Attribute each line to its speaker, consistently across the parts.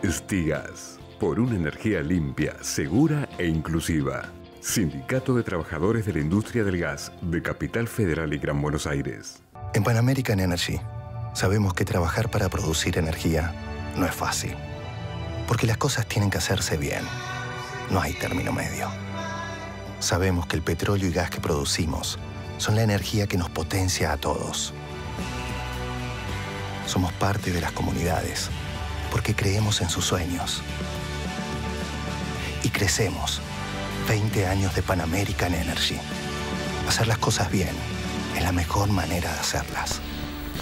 Speaker 1: Stigas, por una energía limpia, segura e inclusiva. Sindicato de Trabajadores de la Industria del Gas de Capital Federal y Gran Buenos Aires.
Speaker 2: En Pan American Energy sabemos que trabajar para producir energía no es fácil. Porque las cosas tienen que hacerse bien. No hay término medio. Sabemos que el petróleo y gas que producimos son la energía que nos potencia a todos. Somos parte de las comunidades porque creemos en sus sueños. Y crecemos. 20 años de Pan American Energy. Hacer las cosas bien es la mejor manera de hacerlas.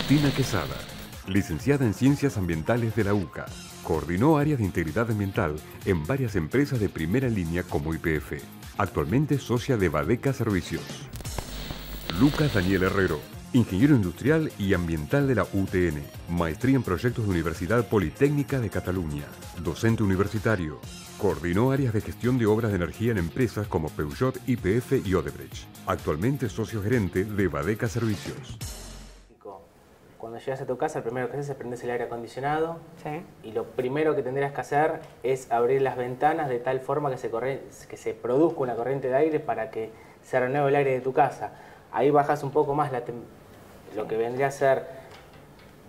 Speaker 1: Tina Quesada, licenciada en Ciencias Ambientales de la UCA, coordinó áreas de integridad ambiental en varias empresas de primera línea como YPF. Actualmente socia de Badeca Servicios. Lucas Daniel Herrero, ingeniero industrial y ambiental de la UTN, maestría en proyectos de Universidad Politécnica de Cataluña, docente universitario. Coordinó áreas de gestión de obras de energía en empresas como Peugeot, YPF y Odebrecht. Actualmente socio gerente de Badeca Servicios.
Speaker 3: Cuando llegas a tu casa, lo primero que haces es prender el aire acondicionado.
Speaker 4: Sí.
Speaker 3: Y lo primero que tendrás que hacer es abrir las ventanas de tal forma que se produzca una corriente de aire para que se renueve el aire de tu casa. Ahí bajas un poco más lo que vendría a ser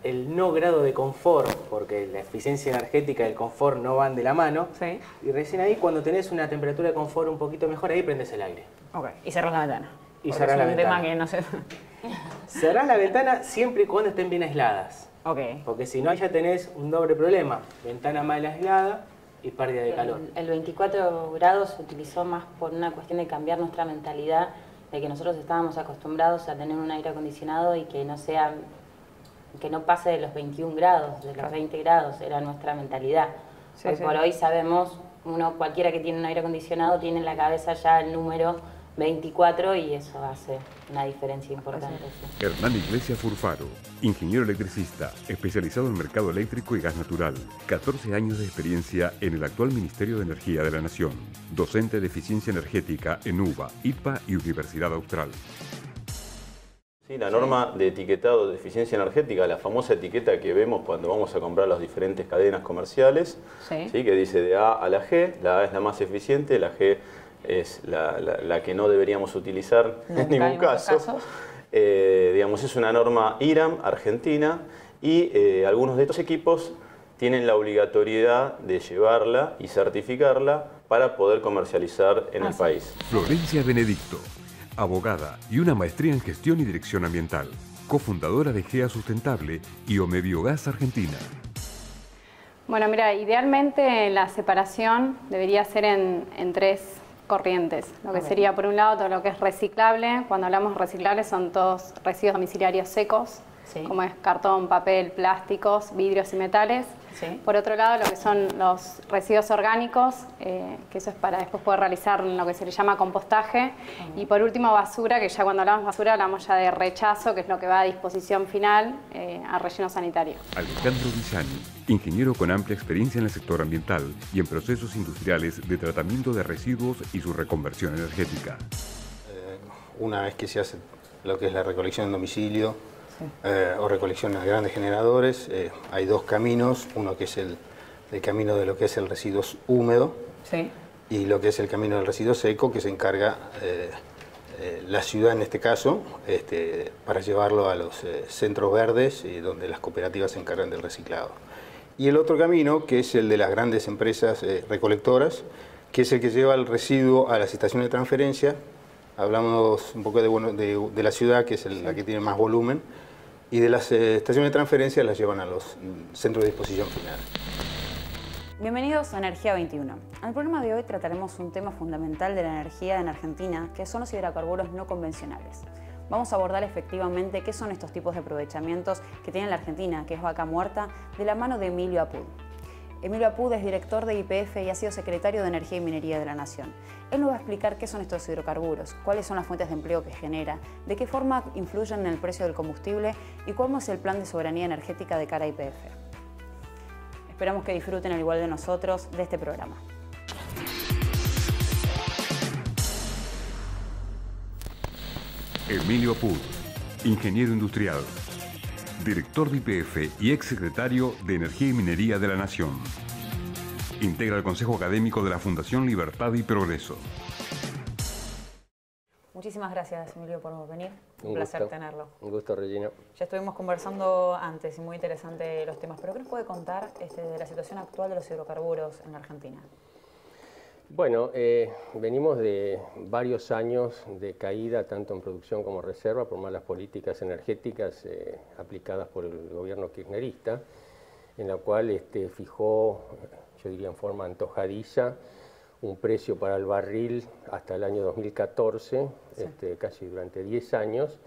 Speaker 3: el no grado de confort, porque la eficiencia energética y el confort no van de la mano.
Speaker 4: Sí.
Speaker 3: Y recién ahí, cuando tenés una temperatura de confort un poquito mejor, ahí prendes el aire.
Speaker 4: Ok, y cerrás la ventana.
Speaker 3: Y cerrás la ventana.
Speaker 4: Es un tema que no sé.
Speaker 3: Cerrás la ventana siempre y cuando estén bien aisladas.
Speaker 4: Ok.
Speaker 3: Porque si no, ya tenés un doble problema. Ventana mal aislada y pérdida de calor.
Speaker 5: El 24 grados se utilizó más por una cuestión de cambiar nuestra mentalidad, de que nosotros estábamos acostumbrados a tener un aire acondicionado y que no pase de los 21 grados, de los 20 grados, era nuestra mentalidad.
Speaker 4: Sí,
Speaker 5: Hoy
Speaker 4: sí.
Speaker 5: por hoy sabemos, cualquiera que tiene un aire acondicionado tiene en la cabeza ya el número 24 y eso hace una diferencia importante. Sí.
Speaker 1: Hernán Iglesias Furfaro, ingeniero electricista, especializado en mercado eléctrico y gas natural. 14 años de experiencia en el actual Ministerio de Energía de la Nación. Docente de eficiencia energética en UBA, IPA y Universidad Austral.
Speaker 6: Sí, la norma de etiquetado de eficiencia energética, la famosa etiqueta que vemos cuando vamos a comprar las diferentes cadenas comerciales,
Speaker 4: Sí.
Speaker 6: ¿sí? Que dice de A a la G, la A es la más eficiente, la G es la que no deberíamos utilizar en ningún caso. Digamos, es una norma IRAM argentina y algunos de estos equipos tienen la obligatoriedad de llevarla y certificarla para poder comercializar en el país.
Speaker 1: Florencia Benedicto, abogada y una maestría en gestión y dirección ambiental, cofundadora de GEA Sustentable y Omebiogás Argentina.
Speaker 7: Bueno, mira, idealmente la separación debería ser en tres corrientes. Lo que sería, por un lado, todo lo que es reciclable. Cuando hablamos de reciclables son todos residuos domiciliarios secos,
Speaker 5: Sí.
Speaker 7: como es cartón, papel, plásticos, vidrios y metales.
Speaker 5: Sí.
Speaker 7: Por otro lado, lo que son los residuos orgánicos, que eso es para después poder realizar lo que se le llama compostaje. Y por último, basura, que ya cuando hablamos de basura hablamos ya de rechazo, que es lo que va a disposición final a relleno sanitario.
Speaker 1: Alejandro Villani, ingeniero con amplia experiencia en el sector ambiental y en procesos industriales de tratamiento de residuos y su reconversión energética.
Speaker 8: Una vez que se hace lo que es la recolección en domicilio, o recolección a grandes generadores, hay dos caminos, uno que es el camino de lo que es el residuo húmedo,
Speaker 4: Sí.
Speaker 8: y lo que es el camino del residuo seco, que se encarga la ciudad en este caso, para llevarlo a los centros verdes, donde las cooperativas se encargan del reciclado. Y el otro camino, que es el de las grandes empresas recolectoras, que es el que lleva el residuo a las estaciones de transferencia. Hablamos un poco de la ciudad, que es la que tiene más volumen, y de las estaciones de transferencia las llevan a los centros de disposición final.
Speaker 9: Bienvenidos a Energía 21. En el programa de hoy trataremos un tema fundamental de la energía en Argentina, que son los hidrocarburos no convencionales. Vamos a abordar efectivamente qué son estos tipos de aprovechamientos que tiene la Argentina, que es vaca muerta, de la mano de Emilio Apud. Emilio Apud es director de YPF y ha sido secretario de Energía y Minería de la Nación. Él nos va a explicar qué son estos hidrocarburos, cuáles son las fuentes de empleo que genera, de qué forma influyen en el precio del combustible y cómo es el plan de soberanía energética de cara a YPF. Esperamos que disfruten, al igual de nosotros, de este programa.
Speaker 1: Emilio Apud, ingeniero industrial, director de YPF y exsecretario de Energía y Minería de la Nación. Integra el Consejo Académico de la Fundación Libertad y Progreso.
Speaker 9: Muchísimas gracias, Emilio, por venir. Un placer tenerlo.
Speaker 4: Un gusto, Regina.
Speaker 9: Ya estuvimos conversando antes y muy interesante los temas, pero ¿qué nos puede contar de la situación actual de los hidrocarburos en la Argentina?
Speaker 4: Bueno, venimos de varios años de caída, tanto en producción como reserva, por malas políticas energéticas aplicadas por el gobierno kirchnerista, en la cual fijó, yo diría en forma antojadiza, un precio para el barril hasta el año 2014, sí. Casi durante 10 años,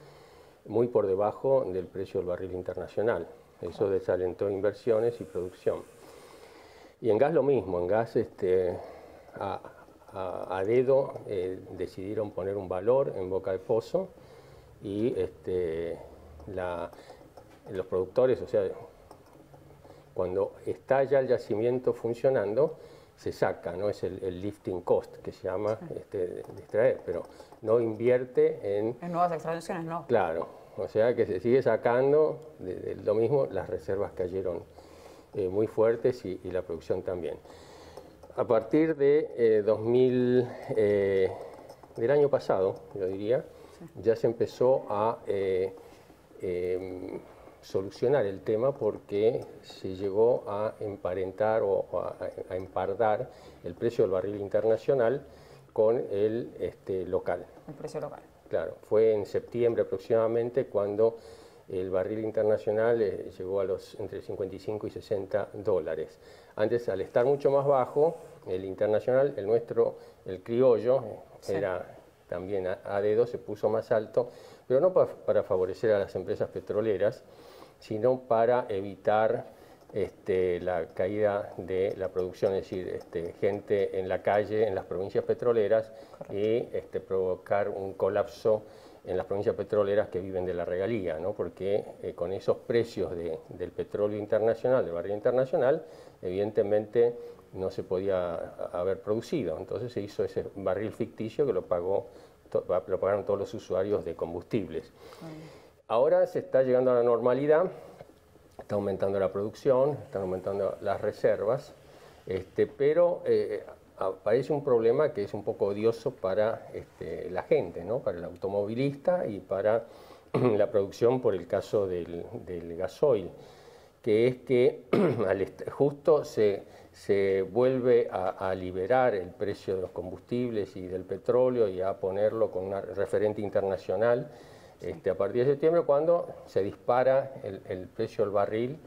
Speaker 4: muy por debajo del precio del barril internacional. Eso desalentó inversiones y producción. Y en gas lo mismo, en gas a dedo decidieron poner un valor en boca de pozo y los productores, o sea, cuando está ya el yacimiento funcionando, se saca, ¿no? Es el lifting cost que se llama de extraer, pero no invierte en
Speaker 9: nuevas extracciones, ¿no?
Speaker 4: Claro, o sea que se sigue sacando de lo mismo, las reservas cayeron muy fuertes y la producción también. A partir de del año pasado, yo diría, sí. Ya se empezó a solucionar el tema porque se llegó a emparentar o a empardar el precio del barril internacional con el local.
Speaker 9: El precio local.
Speaker 4: Claro, fue en septiembre aproximadamente cuando el barril internacional llegó a los entre 55 y 60 dólares. Antes, al estar mucho más bajo, el internacional, el nuestro, el criollo, sí. Era también a dedo, se puso más alto, pero no para favorecer a las empresas petroleras, sino para evitar la caída de la producción, es decir, gente en la calle, en las provincias petroleras, y provocar un colapso en las provincias petroleras que viven de la regalía, ¿no? Porque con esos precios del petróleo internacional, del barril internacional, evidentemente no se podía haber producido. Entonces se hizo ese barril ficticio que lo pagaron todos los usuarios de combustibles. Ahora se está llegando a la normalidad, está aumentando la producción, están aumentando las reservas, pero aparece un problema que es un poco odioso para la gente, ¿no? Para el automovilista y para la producción por el caso del gasoil, que es que justo se vuelve a liberar el precio de los combustibles y del petróleo y a ponerlo con una referente internacional a partir de septiembre, cuando se dispara el precio del barril.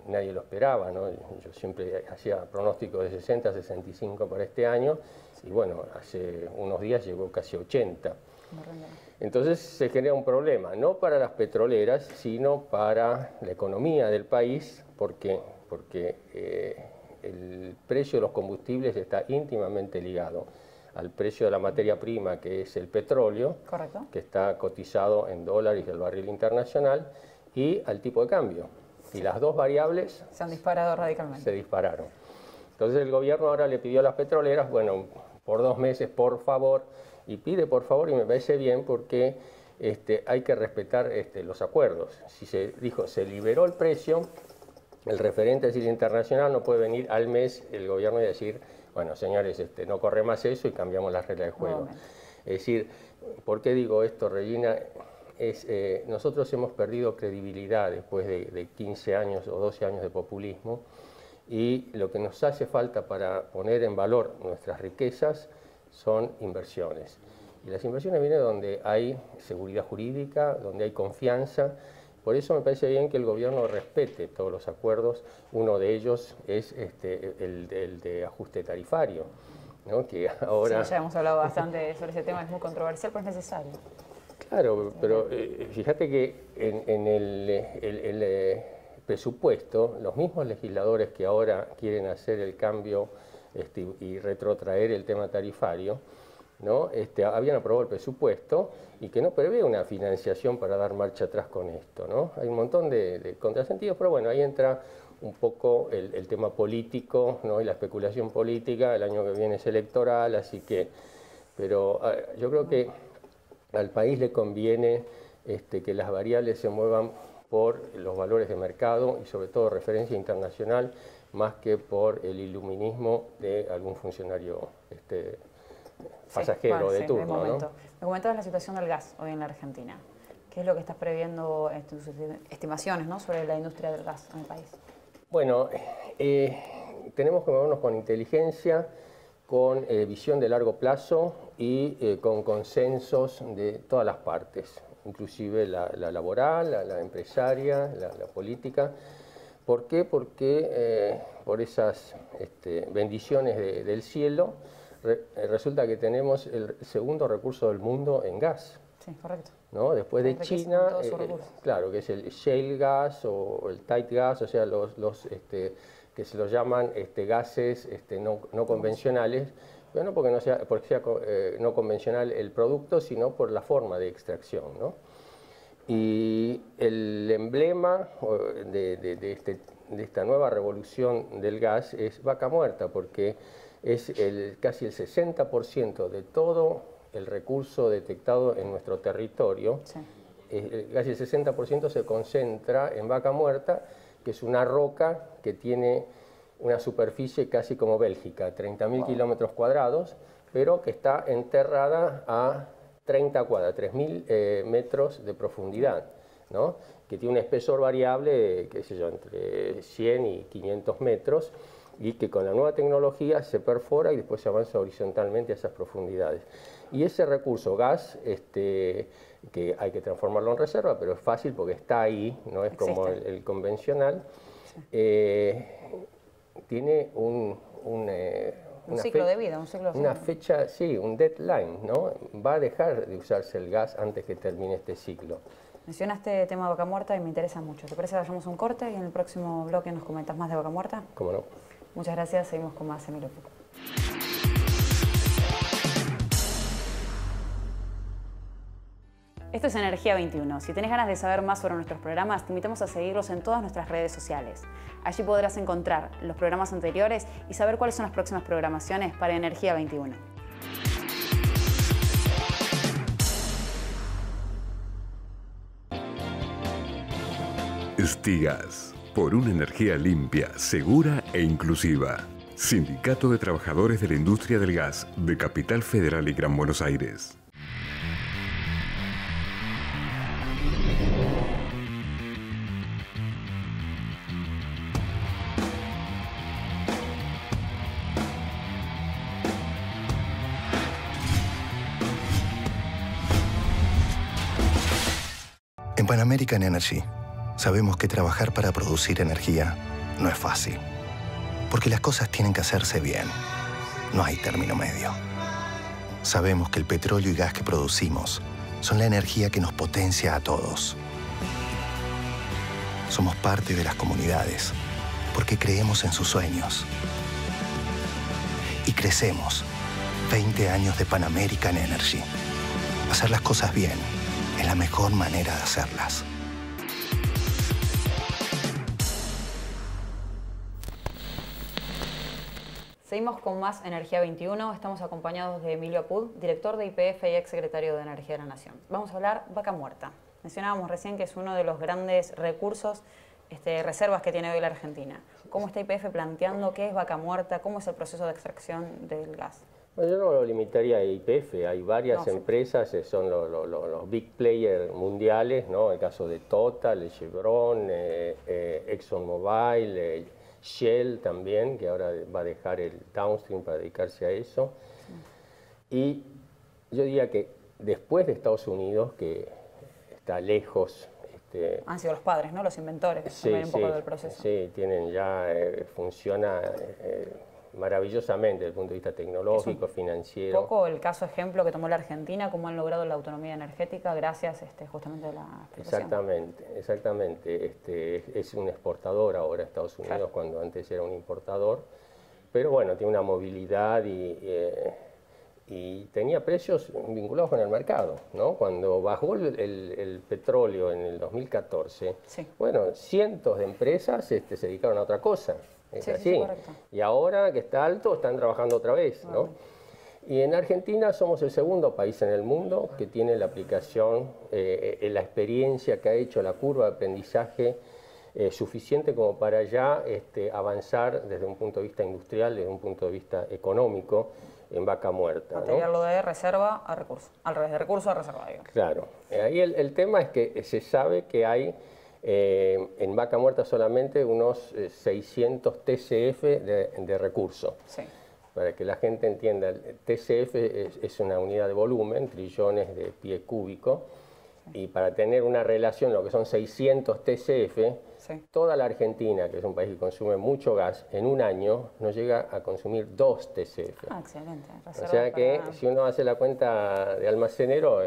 Speaker 4: Nadie lo esperaba, ¿no? Yo siempre hacía pronóstico de 60 a 65 para este año, y bueno, hace unos días llegó casi 80. Entonces se genera un problema, no para las petroleras, sino para la economía del país, porque el precio de los combustibles está íntimamente ligado al precio de la materia prima, que es el petróleo, correcto, que está cotizado en dólares del barril internacional, y al tipo de cambio. Y las dos variables
Speaker 9: se han disparado radicalmente.
Speaker 4: Se dispararon. Entonces el gobierno ahora le pidió a las petroleras, bueno, por 2 meses, por favor, y pide por favor, y me parece bien, porque hay que respetar los acuerdos. Si se dijo, se liberó el precio, el referente, es decir, internacional, no puede venir al mes el gobierno y decir, bueno, señores, no corre más eso y cambiamos las reglas del juego. Es decir, ¿por qué digo esto, Regina? Nosotros hemos perdido credibilidad después de 15 años o 12 años de populismo, y lo que nos hace falta para poner en valor nuestras riquezas son inversiones. Y las inversiones vienen donde hay seguridad jurídica, donde hay confianza. Por eso me parece bien que el gobierno respete todos los acuerdos. Uno de ellos es el de ajuste tarifario, ¿no? Que ahora...
Speaker 9: Sí, ya hemos hablado bastante sobre ese tema, es muy controversial, pero es necesario.
Speaker 4: Claro, pero fíjate que en el presupuesto, los mismos legisladores que ahora quieren hacer el cambio y retrotraer el tema tarifario, ¿no? Habían aprobado el presupuesto y que no prevé una financiación para dar marcha atrás con esto, ¿no? Hay un montón de contrasentidos, pero bueno, ahí entra un poco el tema político, ¿no? Y la especulación política. El año que viene es electoral, así que... Pero yo creo que al país le conviene que las variables se muevan por los valores de mercado y sobre todo referencia internacional, más que por el iluminismo de algún funcionario pasajero de turno. ¿No?
Speaker 9: Me comentabas la situación del gas hoy en la Argentina. ¿Qué es lo que estás previendo en tus estimaciones, ¿no?, sobre la industria del gas en el país?
Speaker 4: Bueno, tenemos que movernos con inteligencia, con visión de largo plazo y con consensos de todas las partes, inclusive la laboral, la empresaria, la política. ¿Por qué? Porque por esas bendiciones del cielo resulta que tenemos el segundo recurso del mundo en gas.
Speaker 9: Sí, correcto.
Speaker 4: ¿No? Después de China, claro, que es el shale gas o el tight gas, o sea, que se los llaman gases no convencionales, pero no porque sea no convencional el producto, sino por la forma de extracción, ¿no? Y el emblema de esta nueva revolución del gas es Vaca Muerta, porque es casi el 60% de todo el recurso detectado en nuestro territorio. Sí. Casi el 60% se concentra en Vaca Muerta, que es una roca que tiene una superficie casi como Bélgica, 30.000 kilómetros cuadrados, pero que está enterrada a 30 cuadras, 3.000 metros de profundidad, ¿no? Que tiene un espesor variable, qué sé yo, entre 100 y 500 metros, y que con la nueva tecnología se perfora y después se avanza horizontalmente a esas profundidades. Y ese recurso gas, que hay que transformarlo en reserva, pero es fácil porque está ahí, no es como el convencional, tiene un
Speaker 9: ciclo de vida,
Speaker 4: una fecha, sí, un deadline, ¿no? Va a dejar de usarse el gas antes que termine este ciclo.
Speaker 9: Mencionaste el tema de Vaca Muerta y me interesa mucho. ¿Te parece que vayamos a un corte y en el próximo bloque nos comentas más de Vaca Muerta?
Speaker 4: ¿Cómo no?
Speaker 9: Muchas gracias, seguimos con más Emilio Puc. Esto es Energía 21. Si tenés ganas de saber más sobre nuestros programas, te invitamos a seguirlos en todas nuestras redes sociales. Allí podrás encontrar los programas anteriores y saber cuáles son las próximas programaciones para Energía 21.
Speaker 1: Stigas, por una energía limpia, segura e inclusiva. Sindicato de Trabajadores de la Industria del Gas de Capital Federal y Gran Buenos Aires.
Speaker 2: En Pan American Energy sabemos que trabajar para producir energía no es fácil, porque las cosas tienen que hacerse bien. No hay término medio. Sabemos que el petróleo y gas que producimos son la energía que nos potencia a todos. Somos parte de las comunidades porque creemos en sus sueños. Y crecemos. 20 años de Pan American Energy. Hacer las cosas bien es la mejor manera de hacerlas.
Speaker 9: Seguimos con más Energía 21. Estamos acompañados de Emilio Apud, director de YPF y ex secretario de Energía de la Nación. Vamos a hablar Vaca Muerta. Mencionábamos recién que es uno de los grandes recursos, reservas que tiene hoy la Argentina. ¿Cómo está YPF planteando qué es Vaca Muerta? ¿Cómo es el proceso de extracción del gas?
Speaker 4: Bueno, yo no lo limitaría a YPF, hay varias empresas, son los big players mundiales, ¿no? El caso de Total, Chevron, ExxonMobil, Shell también, que ahora va a dejar el downstream para dedicarse a eso. Sí. Y yo diría que después de Estados Unidos, que está lejos...
Speaker 9: Han sido los padres, ¿no? Los inventores, también un poco del proceso.
Speaker 4: Sí, tienen ya, funciona maravillosamente desde el punto de vista tecnológico, financiero.
Speaker 9: Un poco el caso ejemplo que tomó la Argentina, cómo han logrado la autonomía energética gracias justamente a la explotación.
Speaker 4: Exactamente. Es un exportador ahora Estados Unidos, cuando antes era un importador, pero bueno, tiene una movilidad y tenía precios vinculados con el mercado, ¿no? Cuando bajó el petróleo en el 2014, bueno, cientos de empresas se dedicaron a otra cosa. Es así. Y ahora que está alto, están trabajando otra vez, ¿no? Y en Argentina somos el segundo país en el mundo que tiene la aplicación, la experiencia que ha hecho, la curva de aprendizaje suficiente como para ya avanzar desde un punto de vista industrial, desde un punto de vista económico, en vaca muerta.
Speaker 9: Materiarlo, ¿no?, de reserva a recurso, al revés, de recurso a reserva. Digamos.
Speaker 4: Claro, ahí el tema es que se sabe que hay en vaca muerta solamente unos 600 TCF de recurso.
Speaker 9: Sí.
Speaker 4: Para que la gente entienda, el TCF es una unidad de volumen, trillones de pie cúbico, y para tener una relación, lo que son 600 TCF, sí, toda la Argentina, que es un país que consume mucho gas, en un año no llega a consumir 2 TCF.
Speaker 9: Ah, excelente.
Speaker 4: O sea que si uno hace la cuenta de almacenero,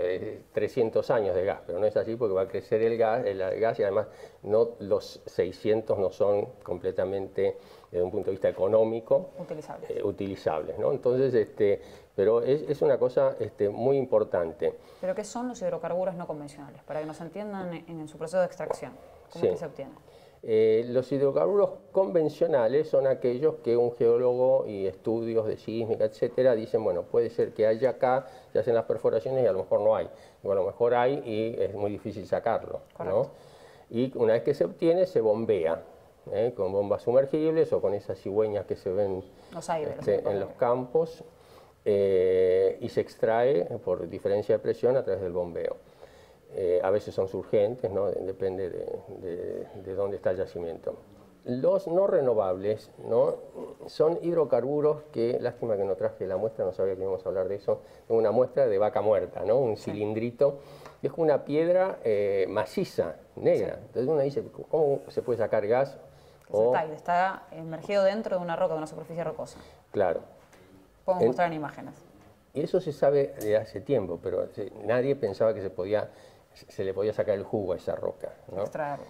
Speaker 4: 300 años de gas, pero no es así porque va a crecer el gas y además los 600 no son completamente, desde un punto de vista económico, utilizables, ¿no? Entonces, pero es una cosa muy importante.
Speaker 9: ¿Pero qué son los hidrocarburos no convencionales? Para que nos entiendan en su proceso de extracción, ¿cómo es que se obtiene?
Speaker 4: Los hidrocarburos convencionales son aquellos que un geólogo y estudios de sísmica, etcétera, dicen, bueno, puede ser que haya acá, se hacen las perforaciones y a lo mejor no hay. Bueno, a lo mejor hay y es muy difícil sacarlo, ¿no? Y una vez que se obtiene, se bombea, con bombas sumergibles o con esas cigüeñas que se ven en los campos, y se extrae por diferencia de presión a través del bombeo. A veces son surgentes, ¿no? Depende de dónde está el yacimiento. Los no renovables, ¿no?, son hidrocarburos que, lástima que no traje la muestra, no sabía que íbamos a hablar de eso, una muestra de vaca muerta, ¿no?, un cilindrito, que es una piedra maciza, negra. Sí. Entonces uno dice, ¿cómo se puede sacar gas?
Speaker 9: Está emergido dentro de una roca, de una superficie rocosa.
Speaker 4: Claro.
Speaker 9: Podemos mostrar en imágenes.
Speaker 4: Y eso se sabe de hace tiempo, pero nadie pensaba que se le podía sacar el jugo a esa roca, ¿no?
Speaker 9: Extraerlo.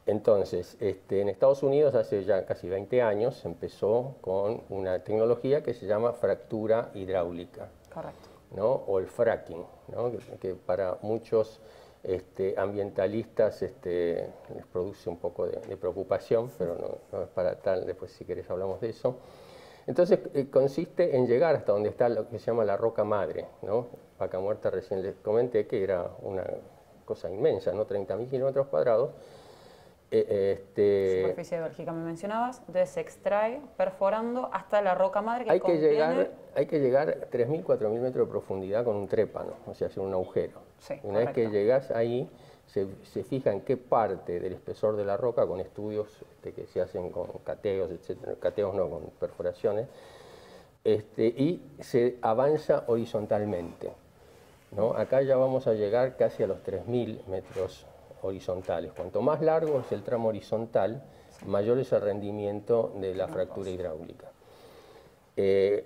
Speaker 4: Entonces, en Estados Unidos hace ya casi 20 años se empezó con una tecnología que se llama fractura hidráulica.
Speaker 9: Correcto.
Speaker 4: ¿No? O el fracking, ¿no? que para muchos ambientalistas les produce un poco de preocupación, pero no es para tal, después si querés hablamos de eso. Entonces consiste en llegar hasta donde está lo que se llama la roca madre, ¿no? Vaca muerta recién les comenté que era una cosa inmensa, ¿no? 30.000 kilómetros cuadrados.
Speaker 9: Superficie de Bélgica me mencionabas, entonces se extrae perforando hasta la roca madre que
Speaker 4: hay que llegar a 3.000, 4.000 metros de profundidad con un trépano, o sea, hacer un agujero.
Speaker 9: Sí,
Speaker 4: una vez que llegas ahí, se fija en qué parte del espesor de la roca, con estudios que se hacen con cateos, etcétera, cateos no, con perforaciones, y se avanza horizontalmente, ¿no? Acá ya vamos a llegar casi a los 3.000 metros horizontales. Cuanto más largo es el tramo horizontal, mayor es el rendimiento de la fractura hidráulica.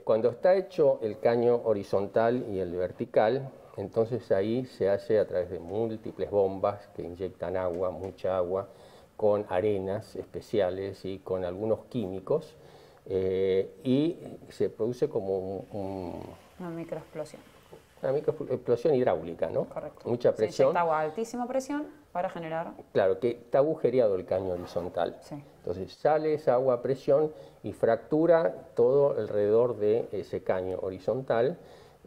Speaker 4: Cuando está hecho el caño horizontal y el vertical, entonces ahí se hace a través de múltiples bombas que inyectan agua, mucha agua, con arenas especiales y con algunos químicos, y se produce como
Speaker 9: una microexplosión.
Speaker 4: Una microexplosión hidráulica, ¿no?
Speaker 9: Correcto.
Speaker 4: Mucha presión.
Speaker 9: Se inyecta agua a altísima presión para generar...
Speaker 4: Claro, que está agujereado el caño horizontal.
Speaker 9: Sí.
Speaker 4: Entonces sale esa agua a presión y fractura todo alrededor de ese caño horizontal,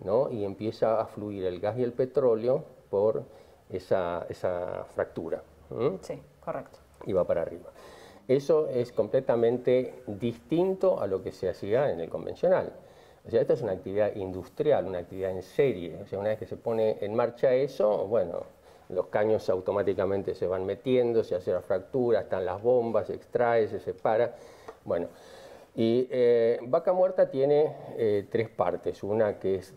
Speaker 4: ¿no? Y empieza a fluir el gas y el petróleo por esa fractura.
Speaker 9: Sí, correcto.
Speaker 4: Y va para arriba. Eso es completamente distinto a lo que se hacía en el convencional. O sea, esta es una actividad industrial, una actividad en serie. O sea, una vez que se pone en marcha eso, bueno, los caños automáticamente se van metiendo, se hace la fractura, están las bombas, se extrae, se separa. Bueno, y vaca muerta tiene 3 partes. Una que es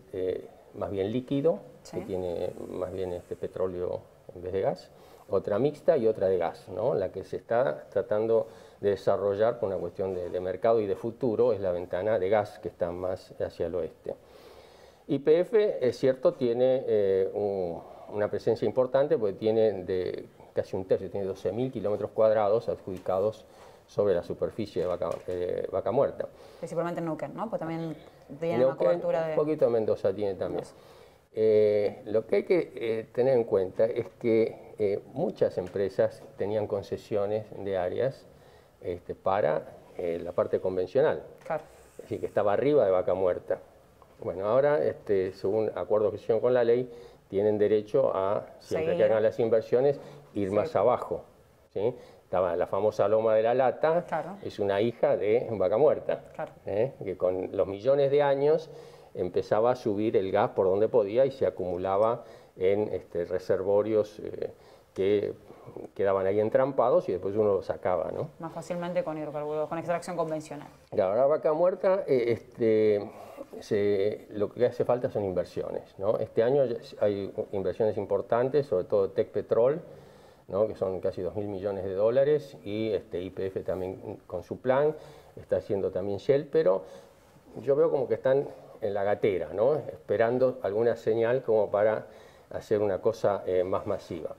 Speaker 4: más bien líquido, ¿sí?, que tiene más bien petróleo en vez de gas. Otra mixta y otra de gas, ¿no? La que se está tratando de desarrollar por una cuestión de mercado y de futuro es la ventana de gas, que está más hacia el oeste. YPF, es cierto, tiene una presencia importante porque tiene casi un tercio, tiene 12.000 kilómetros cuadrados adjudicados sobre la superficie de vaca muerta.
Speaker 9: Principalmente en Neuquén, ¿no? Pues también tiene una cobertura de...
Speaker 4: Un poquito de Mendoza tiene también. Lo que hay que tener en cuenta es que muchas empresas tenían concesiones de áreas para la parte convencional,
Speaker 9: claro,
Speaker 4: es decir, que estaba arriba de vaca muerta. Bueno, ahora, según acuerdos que hicieron con la ley, tienen derecho a, siempre que hagan las inversiones, ir más abajo, ¿sí? Estaba la famosa Loma de la Lata,
Speaker 9: claro,
Speaker 4: es una hija de Vaca Muerta,
Speaker 9: claro,
Speaker 4: que con los millones de años empezaba a subir el gas por donde podía y se acumulaba en reservorios que quedaban ahí entrampados y después uno los sacaba, ¿no?
Speaker 9: Más fácilmente con hidrocarburos, con extracción convencional.
Speaker 4: La Vaca Muerta, lo que hace falta son inversiones, ¿no? Este año hay inversiones importantes, sobre todo Tecpetrol, ¿no? Que son casi 2.000 millones de dólares, y YPF también con su plan, está haciendo también Shell, pero yo veo como que están en la gatera, ¿no? Esperando alguna señal como para hacer una cosa más masiva.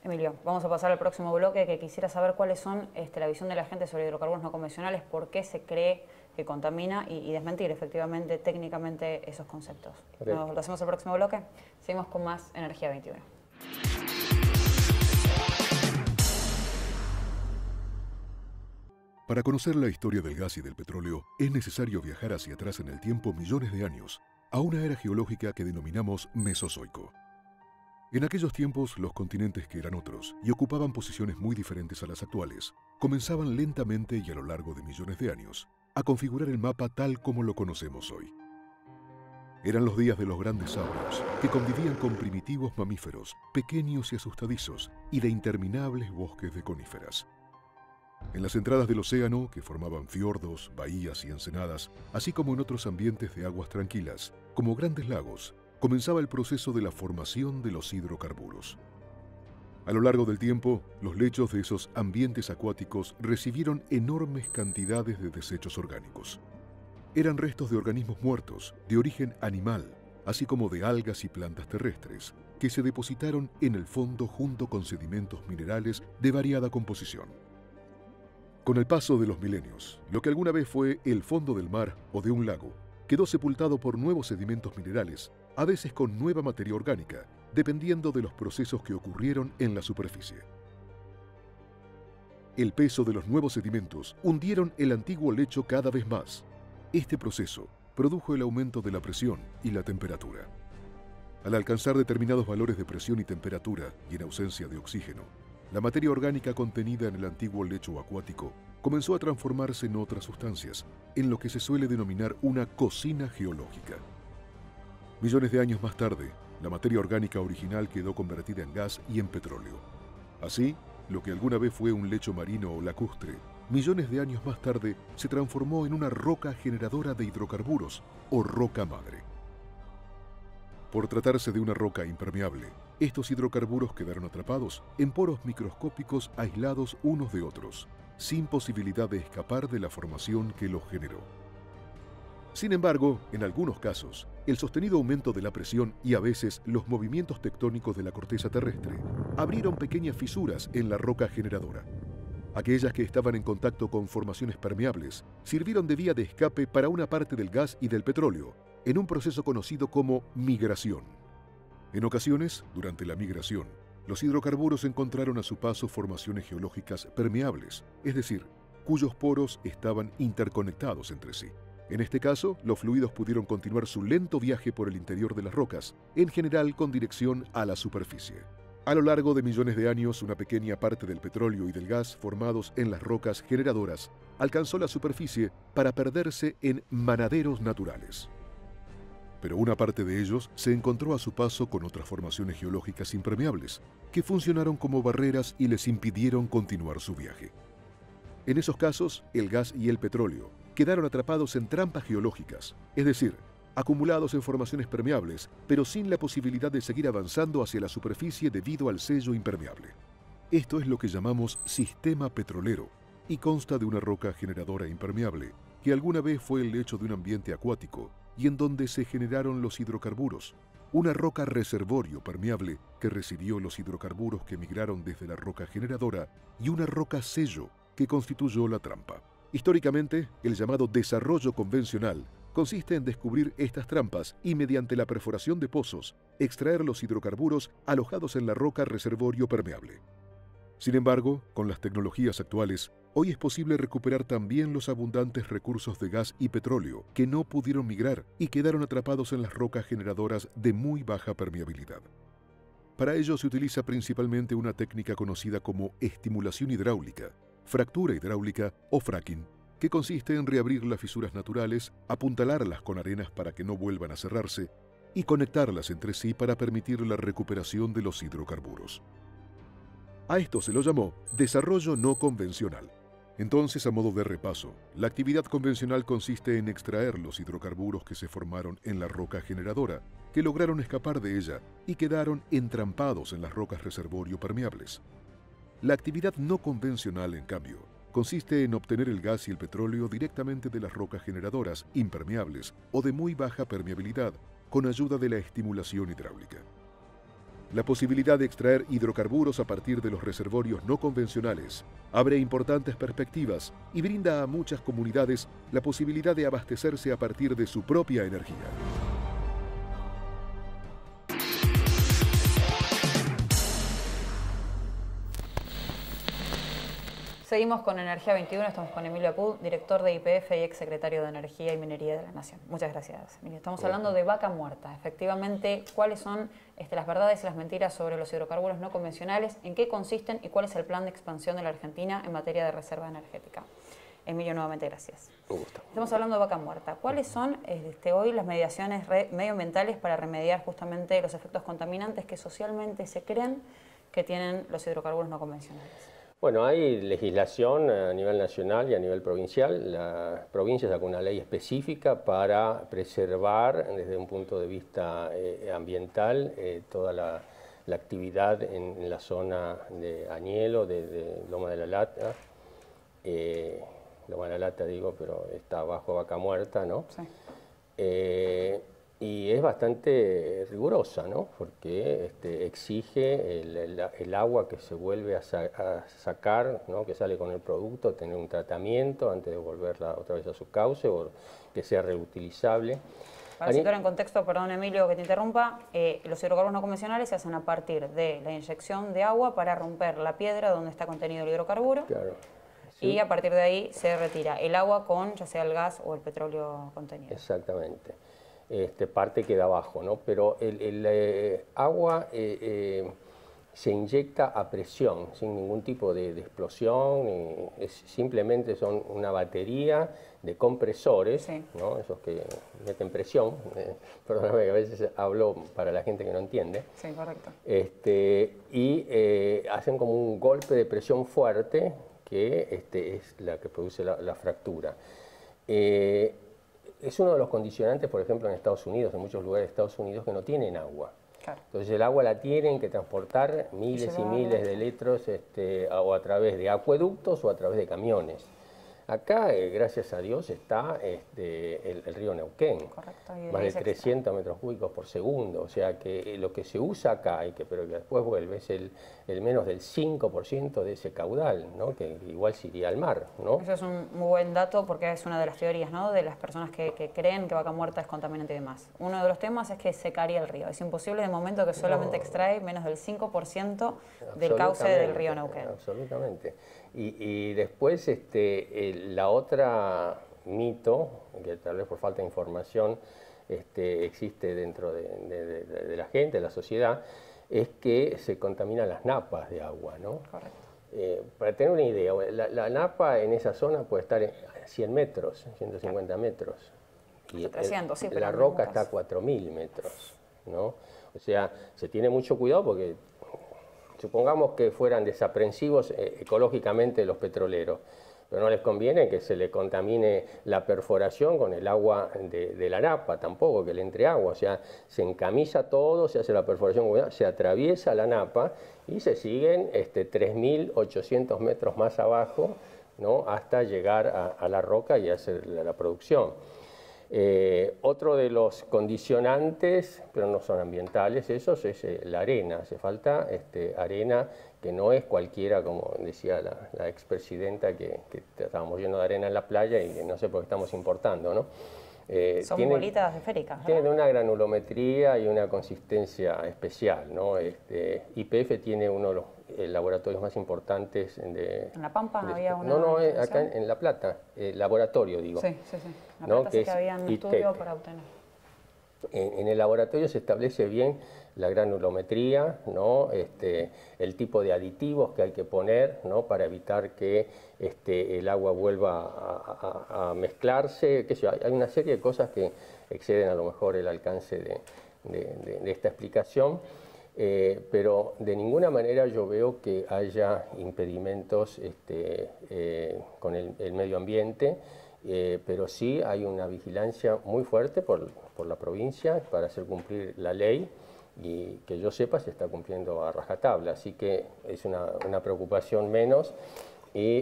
Speaker 9: Emilio, vamos a pasar al próximo bloque, que quisiera saber cuáles son la visión de la gente sobre hidrocarburos no convencionales, por qué se cree que contamina y desmentir efectivamente, técnicamente, esos conceptos.
Speaker 4: Okay.
Speaker 9: Lo hacemos el próximo bloque. Seguimos con más Energía 21.
Speaker 10: Para conocer la historia del gas y del petróleo, es necesario viajar hacia atrás en el tiempo millones de años, a una era geológica que denominamos Mesozoico. En aquellos tiempos, los continentes, que eran otros y ocupaban posiciones muy diferentes a las actuales, comenzaban lentamente y a lo largo de millones de años a configurar el mapa tal como lo conocemos hoy. Eran los días de los grandes saurios, que convivían con primitivos mamíferos, pequeños y asustadizos, y de interminables bosques de coníferas. En las entradas del océano, que formaban fiordos, bahías y ensenadas, así como en otros ambientes de aguas tranquilas, como grandes lagos, comenzaba el proceso de la formación de los hidrocarburos. A lo largo del tiempo, los lechos de esos ambientes acuáticos recibieron enormes cantidades de desechos orgánicos. Eran restos de organismos muertos, de origen animal, así como de algas y plantas terrestres, que se depositaron en el fondo junto con sedimentos minerales de variada composición. Con el paso de los milenios, lo que alguna vez fue el fondo del mar o de un lago, quedó sepultado por nuevos sedimentos minerales, a veces con nueva materia orgánica, dependiendo de los procesos que ocurrieron en la superficie. El peso de los nuevos sedimentos hundieron el antiguo lecho cada vez más. Este proceso produjo el aumento de la presión y la temperatura. Al alcanzar determinados valores de presión y temperatura, y en ausencia de oxígeno, la materia orgánica contenida en el antiguo lecho acuático comenzó a transformarse en otras sustancias, en lo que se suele denominar una cocina geológica. Millones de años más tarde, la materia orgánica original quedó convertida en gas y en petróleo. Así, lo que alguna vez fue un lecho marino o lacustre, millones de años más tarde se transformó en una roca generadora de hidrocarburos o roca madre. Por tratarse de una roca impermeable, estos hidrocarburos quedaron atrapados en poros microscópicos aislados unos de otros, sin posibilidad de escapar de la formación que los generó. Sin embargo, en algunos casos, el sostenido aumento de la presión y a veces los movimientos tectónicos de la corteza terrestre abrieron pequeñas fisuras en la roca generadora. Aquellas que estaban en contacto con formaciones permeables sirvieron de vía de escape para una parte del gas y del petróleo, en un proceso conocido como migración. En ocasiones, durante la migración, los hidrocarburos encontraron a su paso formaciones geológicas permeables, es decir, cuyos poros estaban interconectados entre sí. En este caso, los fluidos pudieron continuar su lento viaje por el interior de las rocas, en general con dirección a la superficie. A lo largo de millones de años, una pequeña parte del petróleo y del gas formados en las rocas generadoras alcanzó la superficie para perderse en manaderos naturales. Pero una parte de ellos se encontró a su paso con otras formaciones geológicas impermeables, que funcionaron como barreras y les impidieron continuar su viaje. En esos casos, el gas y el petróleo quedaron atrapados en trampas geológicas, es decir, acumulados en formaciones permeables, pero sin la posibilidad de seguir avanzando hacia la superficie debido al sello impermeable. Esto es lo que llamamos sistema petrolero y consta de una roca generadora impermeable, que alguna vez fue el lecho de un ambiente acuático y en donde se generaron los hidrocarburos, una roca reservorio permeable que recibió los hidrocarburos que migraron desde la roca generadora y una roca sello que constituyó la trampa. Históricamente, el llamado desarrollo convencional consiste en descubrir estas trampas y, mediante la perforación de pozos, extraer los hidrocarburos alojados en la roca reservorio permeable. Sin embargo, con las tecnologías actuales, hoy es posible recuperar también los abundantes recursos de gas y petróleo que no pudieron migrar y quedaron atrapados en las rocas generadoras de muy baja permeabilidad. Para ello se utiliza principalmente una técnica conocida como estimulación hidráulica, fractura hidráulica o fracking, que consiste en reabrir las fisuras naturales, apuntalarlas con arenas para que no vuelvan a cerrarse y conectarlas entre sí para permitir la recuperación de los hidrocarburos. A esto se lo llamó desarrollo no convencional. Entonces, a modo de repaso, la actividad convencional consiste en extraer los hidrocarburos que se formaron en la roca generadora, que lograron escapar de ella y quedaron entrampados en las rocas reservorio permeables. La actividad no convencional, en cambio, consiste en obtener el gas y el petróleo directamente de las rocas generadoras impermeables o de muy baja permeabilidad con ayuda de la estimulación hidráulica. La posibilidad de extraer hidrocarburos a partir de los reservorios no convencionales abre importantes perspectivas y brinda a muchas comunidades la posibilidad de abastecerse a partir de su propia energía.
Speaker 9: Seguimos con Energía 21, estamos con Emilio Apud, director de YPF y exsecretario de Energía y Minería de la Nación. Muchas gracias, Emilio. Estamos hablando de vaca muerta. Efectivamente, ¿cuáles son las verdades y las mentiras sobre los hidrocarburos no convencionales? ¿En qué consisten y cuál es el plan de expansión de la Argentina en materia de reserva energética? Emilio, nuevamente gracias.
Speaker 4: Un gusto.
Speaker 9: Estamos hablando de vaca muerta. ¿Cuáles son hoy las mediaciones medioambientales para remediar justamente los efectos contaminantes que socialmente se creen que tienen los hidrocarburos no convencionales?
Speaker 4: Bueno, hay legislación a nivel nacional y a nivel provincial. La provincia sacó una ley específica para preservar, desde un punto de vista ambiental, toda la actividad en la zona de Añelo, de Loma de la Lata. Loma de la Lata, digo, pero está bajo Vaca Muerta, ¿no? Sí. Y es bastante rigurosa, ¿no? Porque exige el agua que se vuelve a sacar, ¿no? Que sale con el producto, tener un tratamiento antes de volverla otra vez a su cauce o que sea reutilizable.
Speaker 9: Para situar en contexto, perdón Emilio que te interrumpa, los hidrocarburos no convencionales se hacen a partir de la inyección de agua para romper la piedra donde está contenido el hidrocarburo. Claro. Sí. Y a partir de ahí se retira el agua con ya sea el gas o el petróleo contenido.
Speaker 4: Exactamente. Parte queda abajo, ¿no? Pero el agua se inyecta a presión, sin ningún tipo de explosión, simplemente son una batería de compresores, sí, ¿no? Esos que meten presión, perdóname que a veces hablo para la gente que no entiende.
Speaker 9: Sí, correcto.
Speaker 4: Y hacen como un golpe de presión fuerte que es la que produce la fractura. Es uno de los condicionantes, por ejemplo, en Estados Unidos, en muchos lugares de Estados Unidos, que no tienen agua. Claro. Entonces el agua la tienen que transportar miles y miles de litros o a través de acueductos o a través de camiones. Acá, gracias a Dios, está el río Neuquén, correcto, más de 300 metros cúbicos por segundo. O sea que lo que se usa acá, pero que después vuelve, es el menos del 5% de ese caudal, ¿no? Que igual se iría al mar, ¿no?
Speaker 9: Eso es un muy buen dato porque es una de las teorías, ¿no? De las personas que creen que Vaca Muerta es contaminante y demás. Uno de los temas es que secaría el río. Es imposible de momento que solamente extrae menos del 5% del cauce del río Neuquén.
Speaker 4: Absolutamente. Y después la otra mito, que tal vez por falta de información existe dentro de la gente, de la sociedad, es que se contaminan las napas de agua, ¿no? Correcto. Para tener una idea, la napa en esa zona puede estar a 100 metros, 150 metros. Y
Speaker 9: 300, sí,
Speaker 4: la roca está a 4.000 metros, ¿no? O sea, se tiene mucho cuidado porque supongamos que fueran desaprensivos ecológicamente los petroleros, pero no les conviene que se le contamine la perforación con el agua de la napa, tampoco que le entre agua. O sea, se encamisa todo, se hace la perforación, se atraviesa la napa y se siguen 3.800 metros más abajo, ¿no? Hasta llegar a la roca y hacer la producción. Otro de los condicionantes, pero no son ambientales, esos es la arena. Hace falta arena que no es cualquiera, como decía la expresidenta, que estábamos llenos de arena en la playa y que no sé por qué estamos importando, ¿no?
Speaker 9: Son bolitas esféricas, ¿no?
Speaker 4: Tienen una granulometría y una consistencia especial, ¿no? YPF tiene uno de los laboratorios más importantes.
Speaker 9: ¿En La Pampa había una?
Speaker 4: No, acá en La Plata, laboratorio digo.
Speaker 9: Sí. La Plata sí que había un estudio para obtener.
Speaker 4: En el laboratorio se establece bien la granulometría, ¿no? El tipo de aditivos que hay que poner, ¿no? Para evitar que el agua vuelva a mezclarse. Hay una serie de cosas que exceden a lo mejor el alcance de esta explicación, pero de ninguna manera yo veo que haya impedimentos con el medio ambiente. Pero sí hay una vigilancia muy fuerte por la provincia para hacer cumplir la ley y que yo sepa se está cumpliendo a rajatabla, así que es una preocupación menos y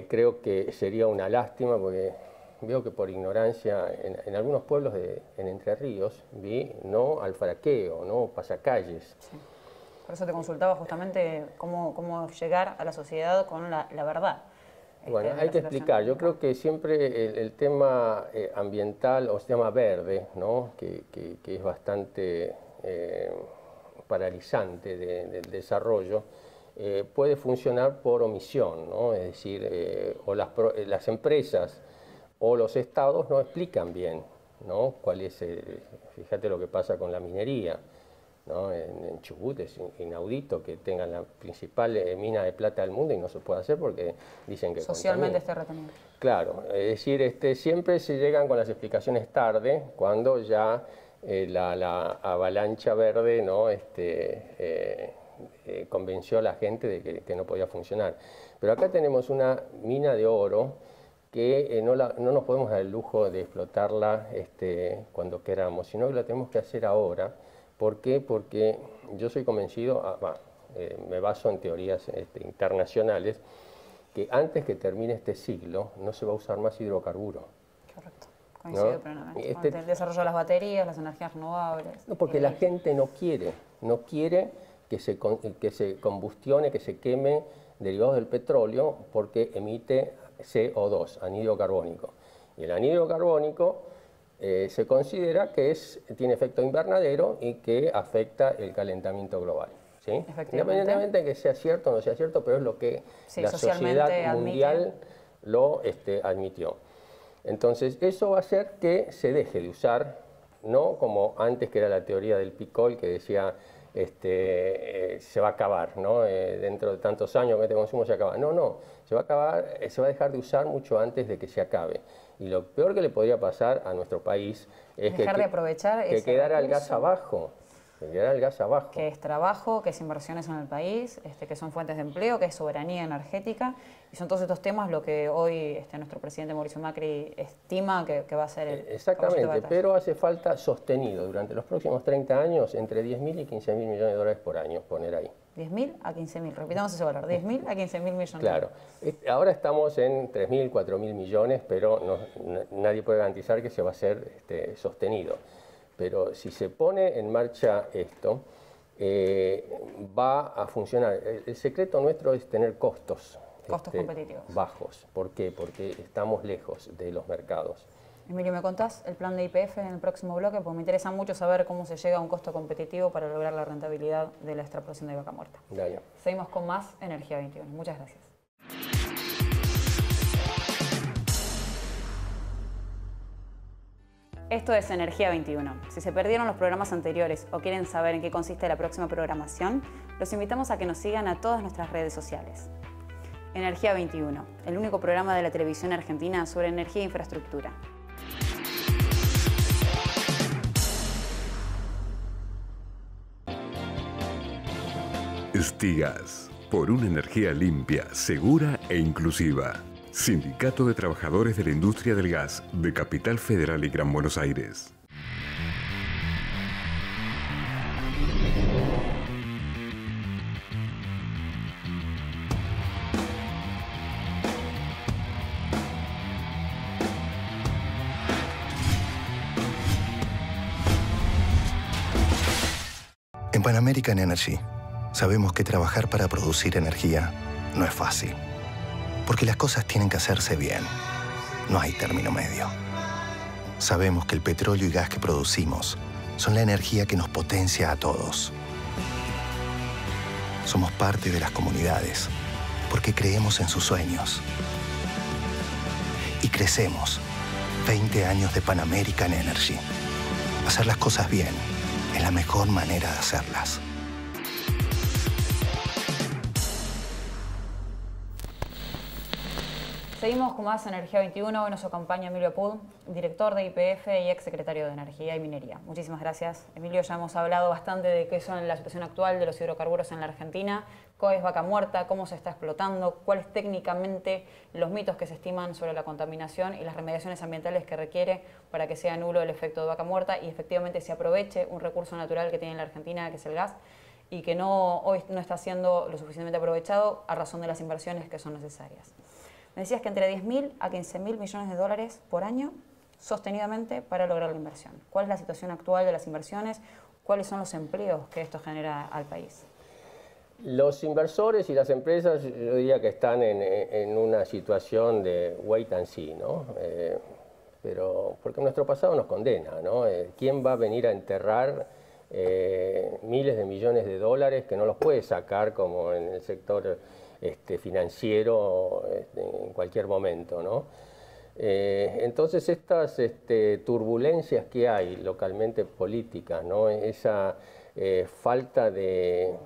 Speaker 4: creo que sería una lástima porque veo que por ignorancia en algunos pueblos en Entre Ríos vi no al fraqueo, no pasacalles.
Speaker 9: Sí. Por eso te consultaba justamente cómo llegar a la sociedad con la verdad.
Speaker 4: Bueno, hay que explicar. Yo creo que siempre el tema ambiental o tema verde, ¿no? que es bastante paralizante del desarrollo, puede funcionar por omisión, ¿no? Es decir, o las empresas o los estados no explican bien, ¿no? Cuál es fíjate lo que pasa con la minería, ¿no? En Chubut es inaudito que tengan la principal mina de plata del mundo y no se puede hacer porque dicen que
Speaker 9: socialmente está retenido.
Speaker 4: Claro, es decir, siempre se llegan con las explicaciones tarde, cuando ya la avalancha verde, ¿no? Convenció a la gente de que no podía funcionar. Pero acá tenemos una mina de oro que no nos podemos dar el lujo de explotarla cuando queramos, sino que la tenemos que hacer ahora. ¿Por qué? Porque yo soy convencido, me baso en teorías internacionales, que antes que termine este siglo no se va a usar más hidrocarburo.
Speaker 9: Correcto, coincido plenamente. El desarrollo de las baterías, las energías renovables.
Speaker 4: No, porque la gente no quiere que se combustione, que se queme derivados del petróleo porque emite CO2, anhídrido carbónico. Y el anhídrido carbónico se considera que tiene efecto invernadero y que afecta el calentamiento global. ¿Sí? Independientemente de que sea cierto o no sea cierto, pero es lo que la sociedad mundial lo admitió. Entonces, eso va a hacer que se deje de usar, no como antes que era la teoría del Picol, que decía se va a acabar, ¿no? Dentro de tantos años que este consumo se acaba. No, se va a acabar, se va a dejar de usar mucho antes de que se acabe. Y lo peor que le podría pasar a nuestro país es que quedara el gas abajo. Que
Speaker 9: es trabajo, que es inversiones en el país, que son fuentes de empleo, que es soberanía energética. Y son todos estos temas lo que hoy nuestro presidente Mauricio Macri estima que va a ser el
Speaker 4: Exactamente, pero hace falta sostenido durante los próximos 30 años entre 10.000 y 15.000 millones de dólares por año, poner ahí.
Speaker 9: 10.000 a 15.000, repitamos ese valor, 10.000 a 15.000 millones.
Speaker 4: Claro, ahora estamos en 3.000, 4.000 millones, pero nadie puede garantizar que se va a ser sostenido. Pero si se pone en marcha esto, va a funcionar. El secreto nuestro es tener costos
Speaker 9: competitivos
Speaker 4: bajos. ¿Por qué? Porque estamos lejos de los mercados.
Speaker 9: Emilio, ¿me contás el plan de YPF en el próximo bloque? Porque me interesa mucho saber cómo se llega a un costo competitivo para lograr la rentabilidad de la extracción de vaca muerta.
Speaker 4: Dale.
Speaker 9: Seguimos con más Energía 21. Muchas gracias. Esto es Energía 21. Si se perdieron los programas anteriores o quieren saber en qué consiste la próxima programación, los invitamos a que nos sigan a todas nuestras redes sociales. Energía 21, el único programa de la televisión argentina sobre energía e infraestructura.
Speaker 1: Stigas, por una energía limpia, segura e inclusiva. Sindicato de Trabajadores de la Industria del Gas de Capital Federal y Gran Buenos Aires.
Speaker 2: En Pan American Energy sabemos que trabajar para producir energía no es fácil. Porque las cosas tienen que hacerse bien. No hay término medio. Sabemos que el petróleo y gas que producimos son la energía que nos potencia a todos. Somos parte de las comunidades porque creemos en sus sueños. Y crecemos. 20 años de Pan American Energy. Hacer las cosas bien es la mejor manera de hacerlas.
Speaker 9: Seguimos con más Energía 21. Hoy nos acompaña Emilio Pud, director de YPF y ex secretario de Energía y Minería. Muchísimas gracias. Emilio, ya hemos hablado bastante de qué son la situación actual de los hidrocarburos en la Argentina, qué es vaca muerta, cómo se está explotando, cuáles técnicamente los mitos que se estiman sobre la contaminación y las remediaciones ambientales que requiere para que sea nulo el efecto de vaca muerta y efectivamente se aproveche un recurso natural que tiene la Argentina, que es el gas, y que hoy no está siendo lo suficientemente aprovechado a razón de las inversiones que son necesarias. Me decías que entre 10.000 a 15.000 millones de dólares por año sostenidamente para lograr la inversión. ¿Cuál es la situación actual de las inversiones? ¿Cuáles son los empleos que esto genera al país?
Speaker 4: Los inversores y las empresas, yo diría que están en una situación de wait and see, ¿no? Pero porque nuestro pasado nos condena, ¿no? ¿Quién va a venir a enterrar miles de millones de dólares que no los puede sacar como en el sector financiero en cualquier momento, ¿no? Entonces estas turbulencias que hay localmente políticas, ¿no? Esa falta de